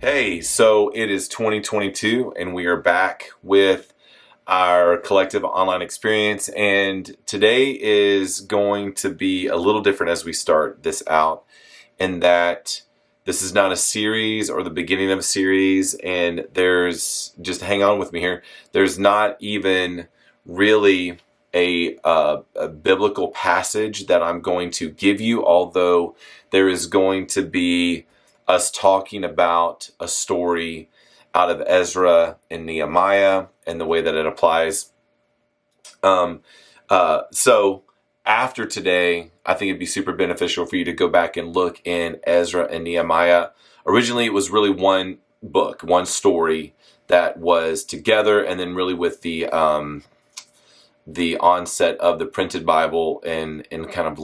Hey, so it is 2022 and we are back with our collective online experience. And today is going to be a little different as we start this out, in that this is not a series or the beginning of a series. And just hang on with me here, there's not even really a biblical passage that I'm going to give you, although there is going to be us talking about a story out of Ezra and Nehemiah and the way that it applies. So after today, I think it'd be super beneficial for you to go back and look in Ezra and Nehemiah. Originally, it was really one book, one story that was together, and then really with the onset of the printed Bible and kind of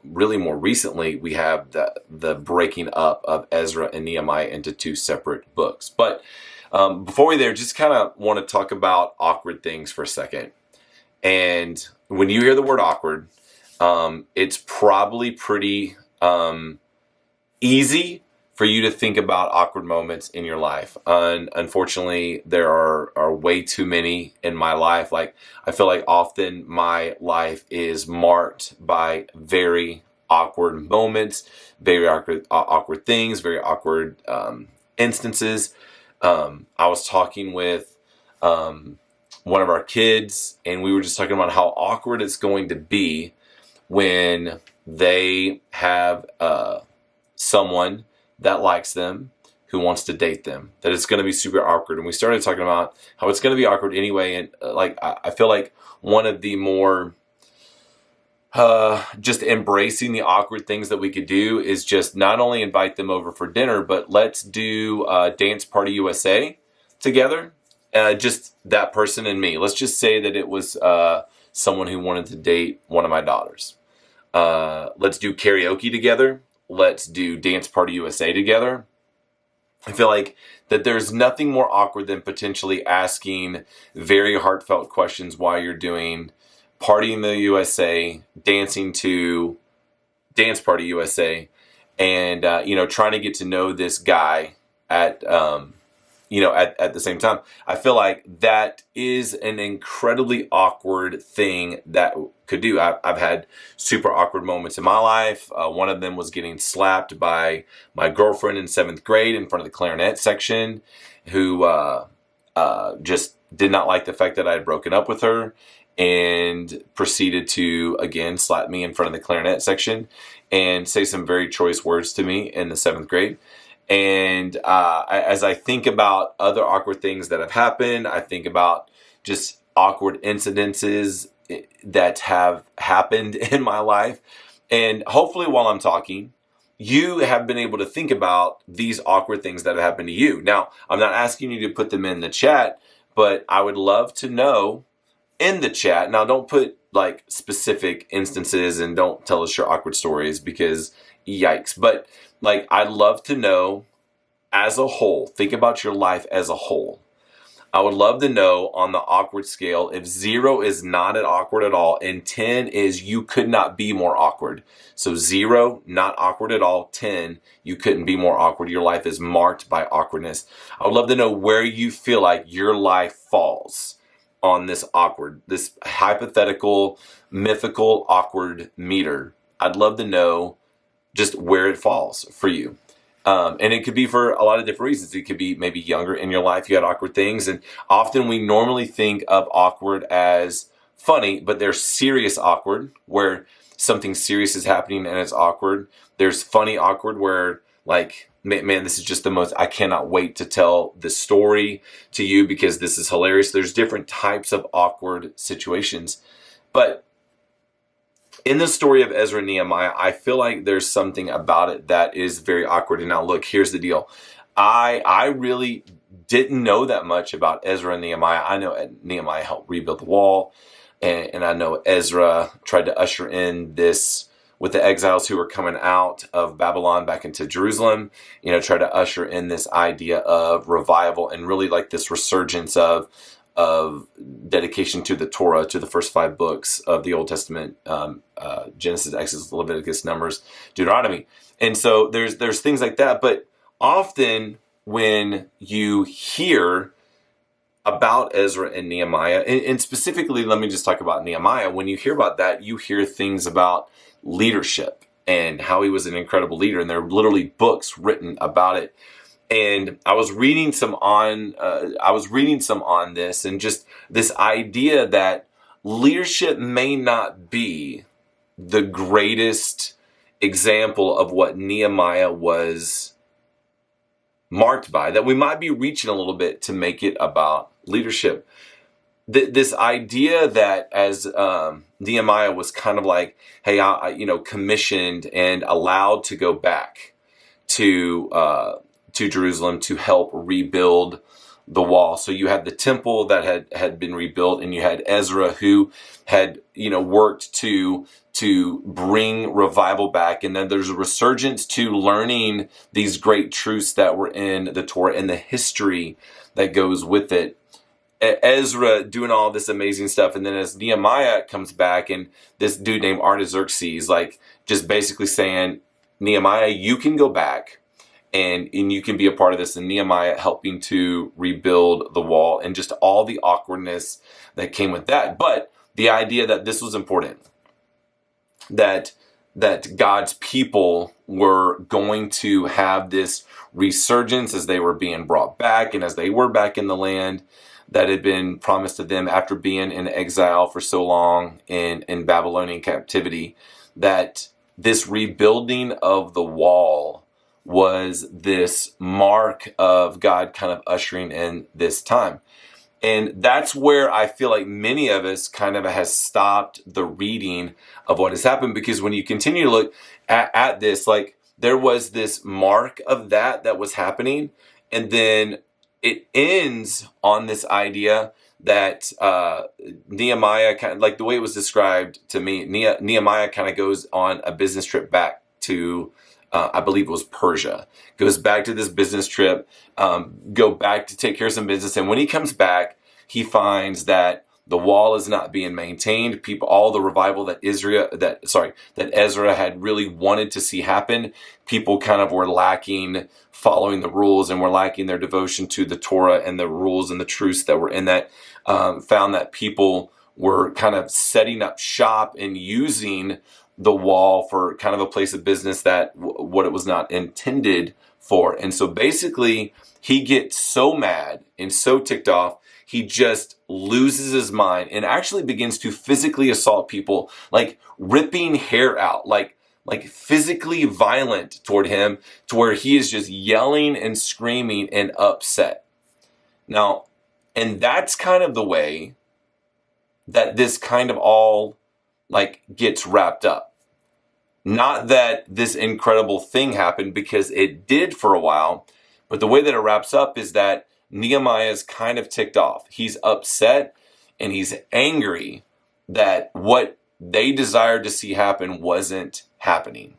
really more recently, we have the breaking up of Ezra and Nehemiah into two separate books. But before we there, just kind of want to talk about awkward things for a second. And when you hear the word awkward, it's probably pretty easy for you to think about awkward moments in your life. Unfortunately, there are way too many in my life. Like, I feel like often my life is marked by very awkward moments, very awkward things, very awkward instances. I was talking with one of our kids, and we were just talking about how awkward it's going to be when they have someone that likes them, who wants to date them, that it's going to be super awkward. And we started talking about how it's going to be awkward anyway. And I feel like one of the more just embracing the awkward things that we could do is just not only invite them over for dinner, but let's do Dance Party USA together. Just that person and me. Let's just say that it was someone who wanted to date one of my daughters. Let's do karaoke together. Let's do Dance Party USA together. I feel like that there's nothing more awkward than potentially asking very heartfelt questions while you're doing Party in the USA, dancing to Dance Party USA, and trying to get to know this guy at the same time. I feel like that is an incredibly awkward thing that could do. I've had super awkward moments in my life. One of them was getting slapped by my girlfriend in 7th grade in front of the clarinet section, who just did not like the fact that I had broken up with her and proceeded to, again, slap me in front of the clarinet section and say some very choice words to me in the 7th grade. And as I think about other awkward things that have happened, I think about just awkward incidences that have happened in my life. And hopefully while I'm talking, you have been able to think about these awkward things that have happened to you. Now, I'm not asking you to put them in the chat, but I would love to know in the chat. Now, don't put like specific instances and don't tell us your awkward stories, because yikes. But like, I'd love to know as a whole, think about your life as a whole. I would love to know on the awkward scale, if 0 is not awkward at all and 10 is you could not be more awkward. So 0, not awkward at all. 10, you couldn't be more awkward. Your life is marked by awkwardness. I would love to know where you feel like your life falls on this hypothetical, mythical, awkward meter. I'd love to know just where it falls for you. And it could be for a lot of different reasons. It could be maybe younger in your life, you had awkward things. And often we normally think of awkward as funny, but there's serious awkward, where something serious is happening and it's awkward. There's funny awkward, where like, man, this is just the most, I cannot wait to tell this story to you because this is hilarious. There's different types of awkward situations. But in the story of Ezra and Nehemiah, I feel like there's something about it that is very awkward. And now look, here's the deal. I really didn't know that much about Ezra and Nehemiah. I know Nehemiah helped rebuild the wall, and I know Ezra tried to usher in this with the exiles who were coming out of Babylon back into Jerusalem, try to usher in this idea of revival and really like this resurgence of dedication to the Torah, to the first 5 books of the Old Testament, Genesis, Exodus, Leviticus, Numbers, Deuteronomy. And so there's things like that. But often when you hear about Ezra and Nehemiah, and specifically, let me just talk about Nehemiah. When you hear about that, you hear things about leadership and how he was an incredible leader, and there are literally books written about it. And I was reading some on this, and just this idea that leadership may not be the greatest example of what Nehemiah was marked by, that we might be reaching a little bit to make it about leadership. This idea that as Nehemiah was kind of like, hey, commissioned and allowed to go back to Jerusalem to help rebuild the wall. So you had the temple that had been rebuilt, and you had Ezra who had worked to bring revival back, and then there's a resurgence to learning these great truths that were in the Torah and the history that goes with it. Ezra doing all this amazing stuff, and then as Nehemiah comes back, and this dude named Artaxerxes just basically saying, Nehemiah, you can go back and you can be a part of this, and Nehemiah helping to rebuild the wall, and just all the awkwardness that came with that. But the idea that this was important, that God's people were going to have this resurgence as they were being brought back, and as they were back in the land that had been promised to them after being in exile for so long in Babylonian captivity, that this rebuilding of the wall was this mark of God kind of ushering in this time. And that's where I feel like many of us kind of has stopped the reading of what has happened, because when you continue to look at this, there was this mark of that was happening, and then it ends on this idea that Nehemiah, kind of like the way it was described to me, Nehemiah kind of goes on a business trip back to, I believe it was Persia, goes back to this business trip, go back to take care of some business. And when he comes back, he finds that the wall is not being maintained. All the revival that Ezra had really wanted to see happen, people kind of were lacking following the rules, and were lacking their devotion to the Torah and the rules and the truths that were in that. Found that people were kind of setting up shop and using the wall for kind of a place of business that what it was not intended for. And so basically he gets so mad and so ticked off, he just loses his mind and actually begins to physically assault people, like ripping hair out, like physically violent toward him, to where he is just yelling and screaming and upset. Now, and that's kind of the way that this kind of all gets wrapped up. Not that this incredible thing happened, because it did for a while, but the way that it wraps up is that Nehemiah is kind of ticked off. He's upset and he's angry that what they desired to see happen wasn't happening.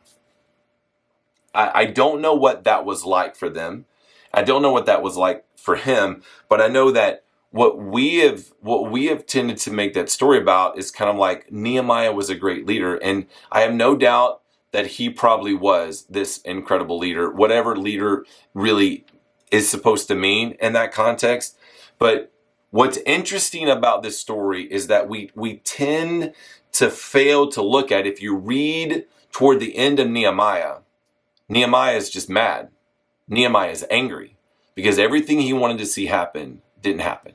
I don't know what that was like for them. I don't know what that was like for him, but I know that what we have tended to make that story about is kind of like Nehemiah was a great leader, and I have no doubt that he probably was this incredible leader, whatever leader really is supposed to mean in that context. But what's interesting about this story is that we tend to fail to look at, if you read toward the end of Nehemiah is just mad. Nehemiah is angry because everything he wanted to see happen didn't happen.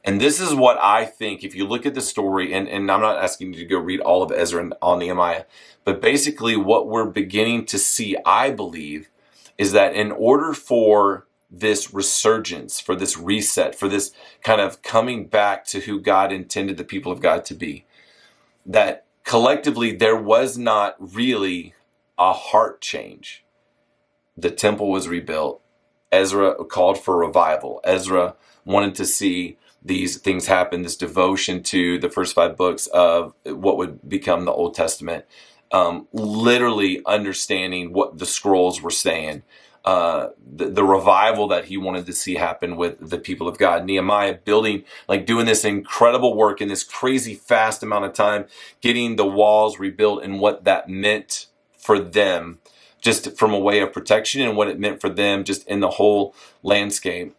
And this is what I think, if you look at the story, and I'm not asking you to go read all of Ezra and all Nehemiah, but basically what we're beginning to see, I believe, is that in order for this resurgence, for this reset, for this kind of coming back to who God intended the people of God to be, that collectively there was not really a heart change. The temple was rebuilt. Ezra called for revival. Ezra wanted to see these things happen, this devotion to the first 5 books of what would become the Old Testament, literally understanding what the scrolls were saying, the revival that he wanted to see happen with the people of God. Nehemiah building, doing this incredible work in this crazy fast amount of time, getting the walls rebuilt, and what that meant for them just from a way of protection and what it meant for them just in the whole landscape.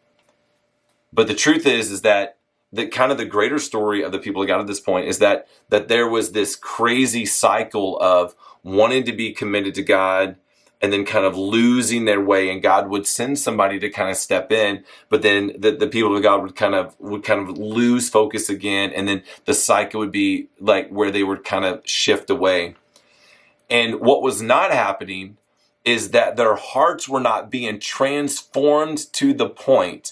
But the truth is that the kind of the greater story of the people who got to this point is that there was this crazy cycle of wanting to be committed to God and then kind of losing their way, and God would send somebody to kind of step in, but then the people of God would kind of lose focus again, and then the cycle would be like where they would kind of shift away. And what was not happening is that their hearts were not being transformed to the point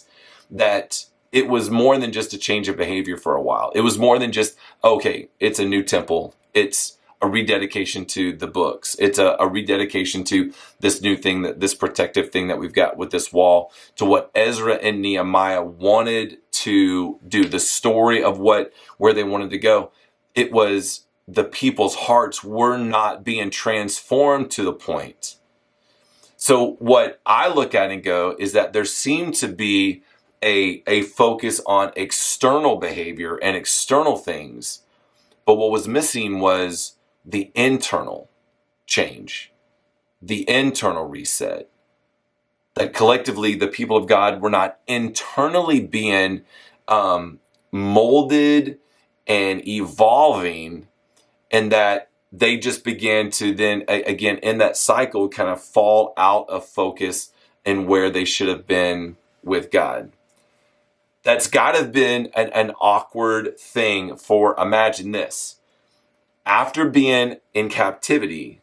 that it was more than just a change of behavior for a while. It was more than just, okay, it's a new temple. It's a rededication to the books. It's a rededication to this new thing, this protective thing that we've got with this wall, to what Ezra and Nehemiah wanted to do, the story of where they wanted to go. It was the people's hearts were not being transformed to the point. So what I look at and go is that there seemed to be a focus on external behavior and external things, but what was missing was the internal change, the internal reset. That collectively the people of God were not internally being molded and evolving, and that they just began to then, again, in that cycle, kind of fall out of focus and where they should have been with God. That's got to have been an awkward thing for, imagine this, after being in captivity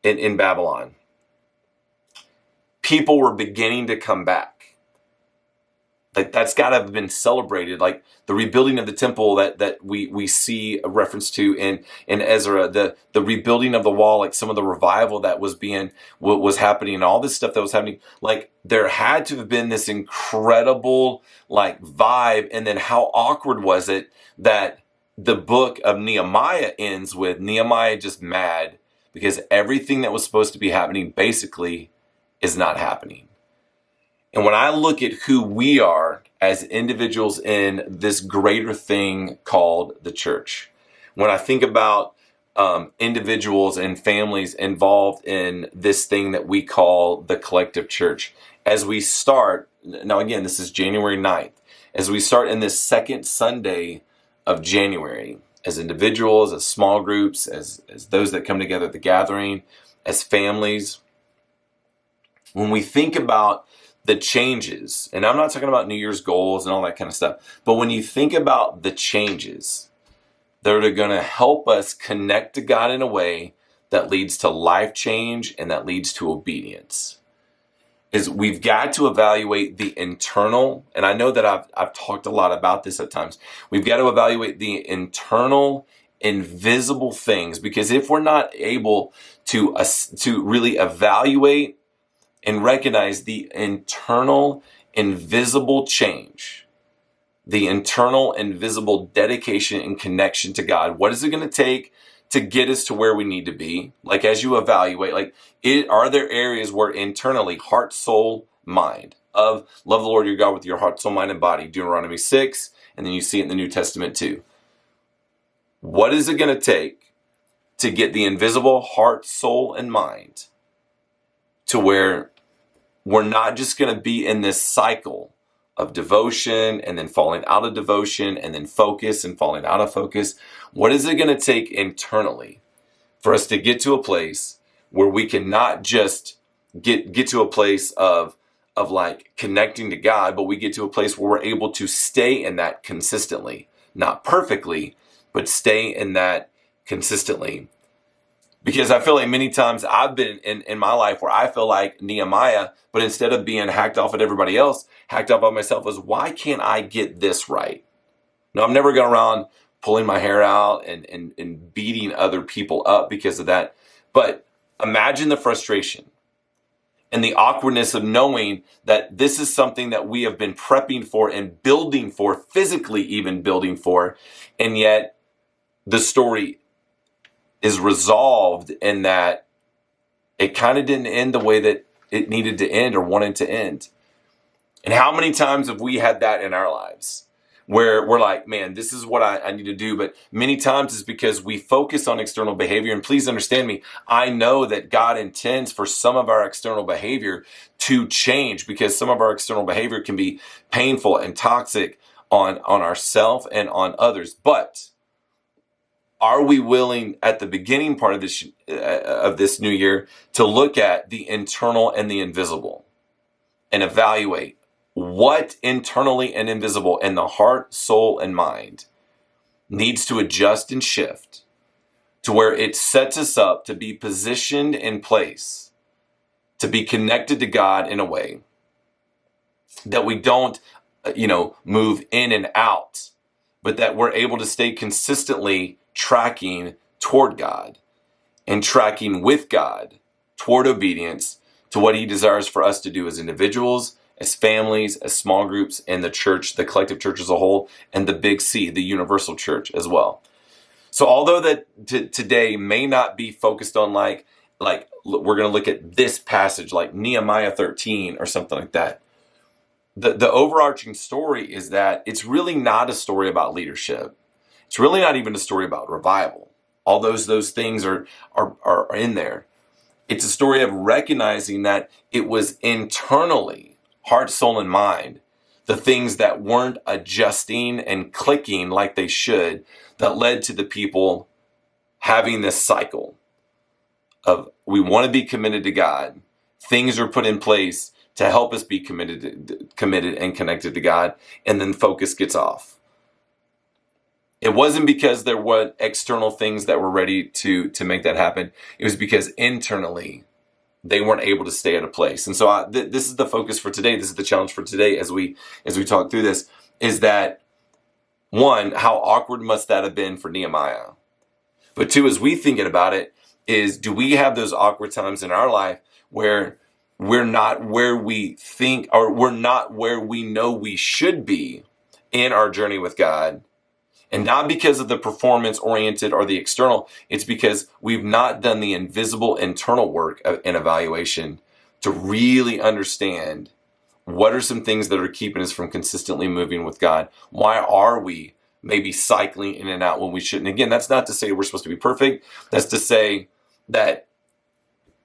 in Babylon, people were beginning to come back. Like that's got to have been celebrated, like the rebuilding of the temple that we see a reference to in Ezra, the rebuilding of the wall, like some of the revival that was happening, and all this stuff that was happening. Like there had to have been this incredible like vibe, and then how awkward was it that the book of Nehemiah ends with Nehemiah just mad because everything that was supposed to be happening basically is not happening. And when I look at who we are as individuals in this greater thing called the church, when I think about individuals and families involved in this thing that we call the collective church, as we start, now again, this is January 9th, as we start in this second Sunday of January, as individuals, as small groups, as those that come together at the gathering, as families, when we think about the changes, and I'm not talking about New Year's goals and all that kind of stuff, but when you think about the changes that are going to help us connect to God in a way that leads to life change and that leads to obedience, is we've got to evaluate the internal, and I know that I've talked a lot about this at times. We've got to evaluate the internal, invisible things, because if we're not able to really evaluate and recognize the internal, invisible change, the internal, invisible dedication and connection to God, what is it going to take to get us to where we need to be? Like as you evaluate, like are there areas where internally, heart, soul, mind, of love the Lord your God with your heart, soul, mind, and body, Deuteronomy 6, and then you see it in the New Testament too. What is it going to take to get the invisible heart, soul, and mind to where we're not just going to be in this cycle of devotion and then falling out of devotion and then focus and falling out of focus? What is it going to take internally for us to get to a place where we can not just get to a place of like connecting to God, but we get to a place where we're able to stay in that consistently, not perfectly, but stay in that consistently? Because I feel like many times I've been in my life where I feel like Nehemiah, but instead of being hacked off at everybody else, hacked off on myself was, why can't I get this right? No, I'm never going around pulling my hair out and beating other people up because of that. But imagine the frustration and the awkwardness of knowing that this is something that we have been prepping for and building for, physically even building for, and yet the story is resolved in that it kind of didn't end the way that it needed to end or wanted to end. And how many times have we had that in our lives where we're like, man, this is what I need to do. But many times it's because we focus on external behavior. And please understand me, I know that God intends for some of our external behavior to change, because some of our external behavior can be painful and toxic on ourselves and on others. But are we willing at the beginning part of this new year to look at the internal and the invisible and evaluate what internally and invisible in the heart, soul, and mind needs to adjust and shift to where it sets us up to be positioned in place, to be connected to God in a way that we don't, move in and out, but that we're able to stay consistently tracking toward God and tracking with God toward obedience to what He desires for us to do as individuals, as families, as small groups, and the church, the collective church as a whole, and the big C, the universal church as well. So although that today may not be focused on like we're going to look at this passage like Nehemiah 13 or something like that, the overarching story is that it's really not a story about leadership. It's really not even a story about revival. All those things are in there. It's a story of recognizing that it was internally, heart, soul, and mind, the things that weren't adjusting and clicking like they should, that led to the people having this cycle of, we want to be committed to God. Things are put in place to help us be committed and connected to God, and then focus gets off. It wasn't because there were external things that were ready to make that happen. It was because internally they weren't able to stay at a place. And so this is the focus for today. This is the challenge for today as we talk through this, is that one, how awkward must that have been for Nehemiah? But two, as we thinking about it, is do we have those awkward times in our life where we're not where we think, or we're not where we know we should be in our journey with God? And not because of the performance oriented or the external, it's because we've not done the invisible internal work and evaluation to really understand what are some things that are keeping us from consistently moving with God. Why are we maybe cycling in and out when we shouldn't? Again, that's not to say we're supposed to be perfect. That's to say that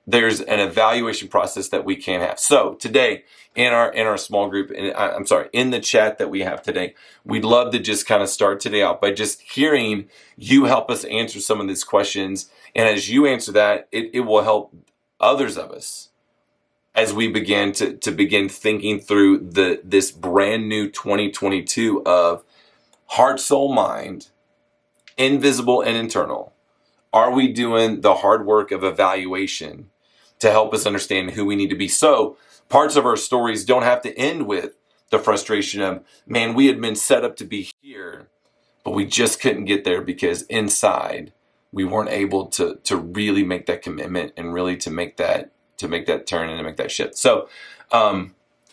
there's an evaluation process that we can have. So today, in our small group, in the chat that we have today, we'd love to just kind of start today out by just hearing you help us answer some of these questions. And as you answer that, it will help others of us as we begin to begin thinking through this brand new 2022 of heart, soul, mind, invisible and internal. Are we doing the hard work of evaluation to help us understand who we need to be? So parts of our stories don't have to end with the frustration of, man, we had been set up to be here, but we just couldn't get there because inside we weren't able to really make that commitment and really to make that turn and to make that shift. So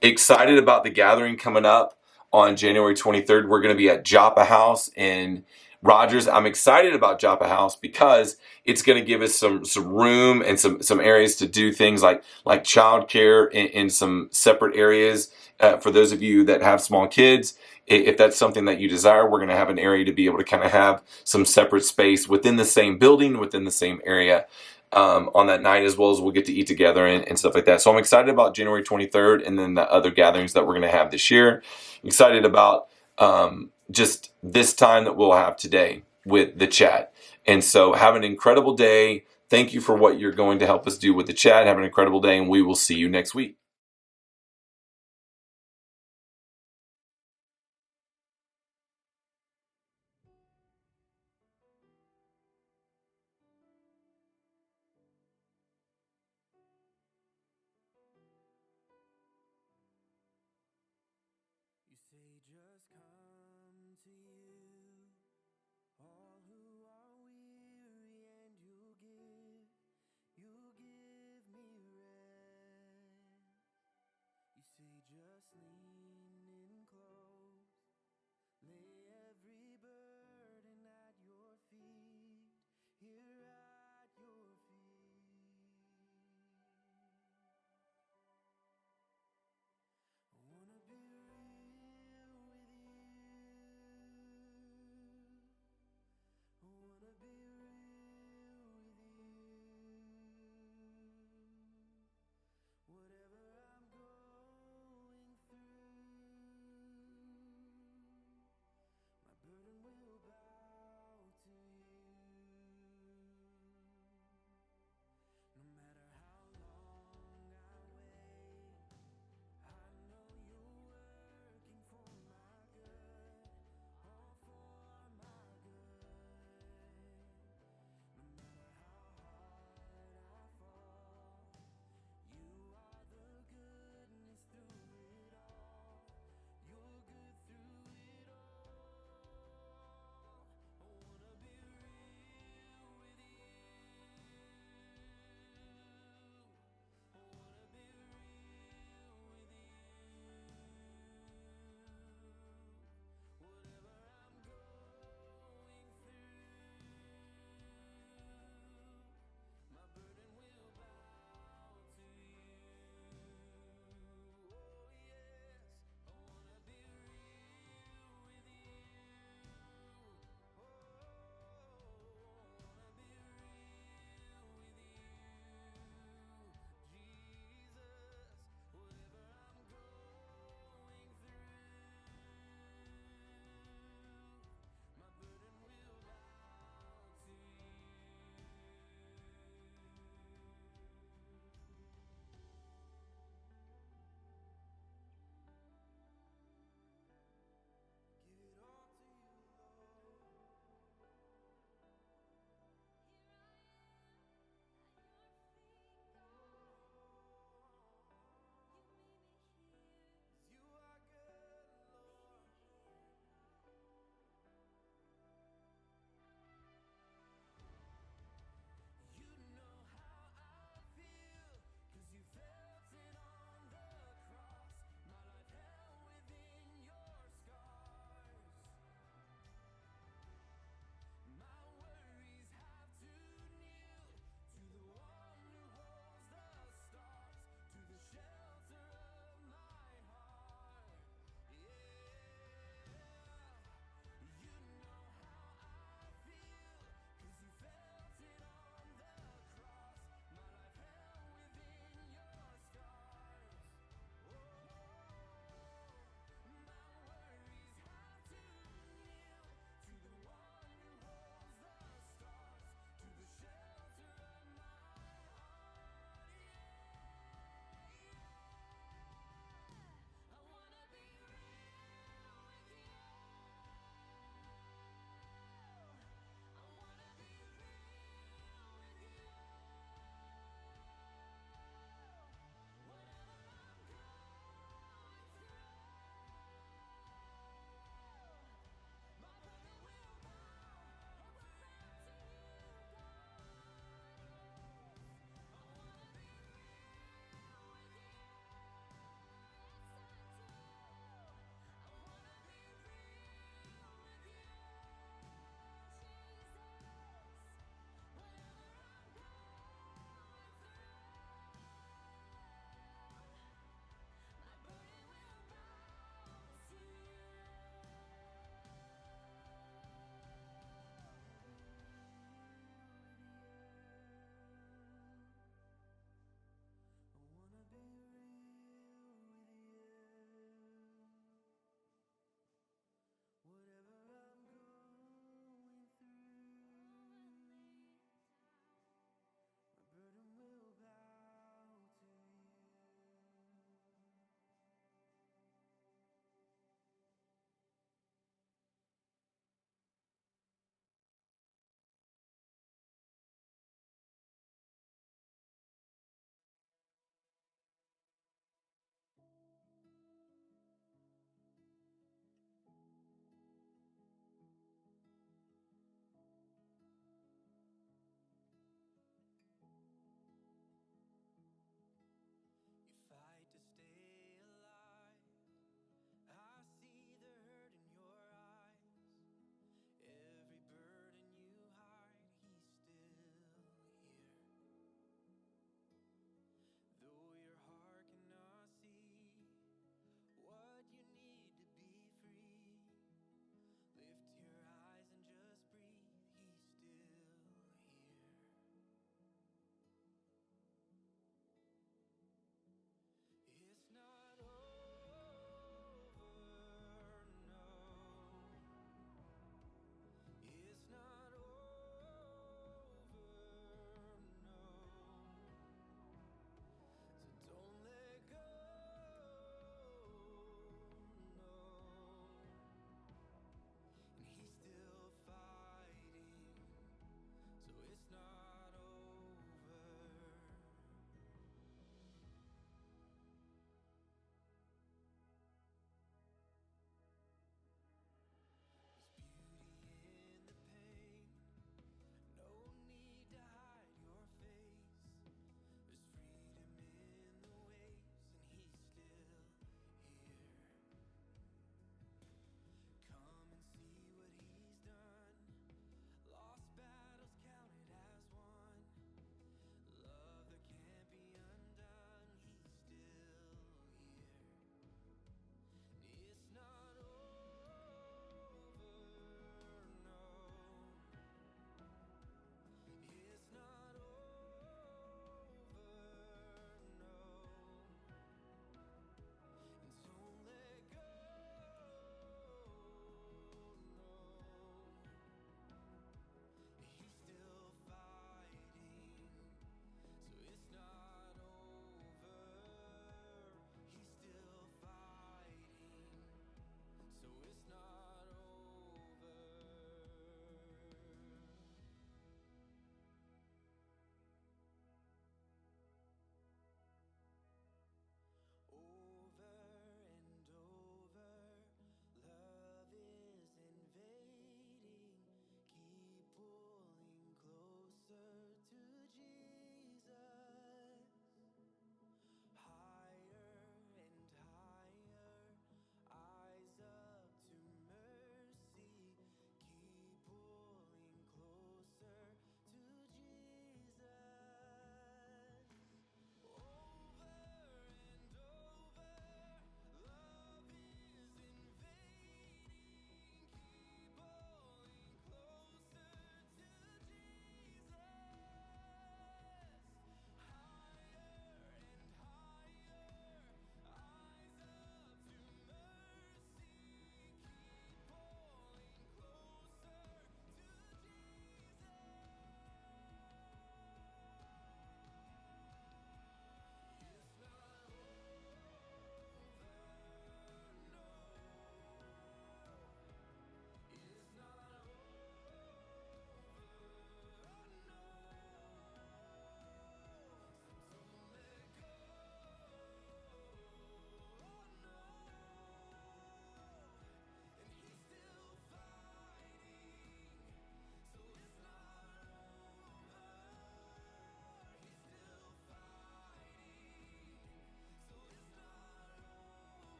excited about the gathering coming up on January 23rd. We're going to be at Joppa House in Rogers. I'm excited about Joppa House because it's going to give us some room and some areas to do things like childcare in some separate areas. For those of you that have small kids, if that's something that you desire, we're going to have an area to be able to kind of have some separate space within the same building, within the same area on that night, as well as we'll get to eat together and stuff like that. So I'm excited about January 23rd and then the other gatherings that we're going to have this year. Excited about just this time that we'll have today with the chat. And so have an incredible day. Thank you for what you're going to help us do with the chat. Have an incredible day, and we will see you next week.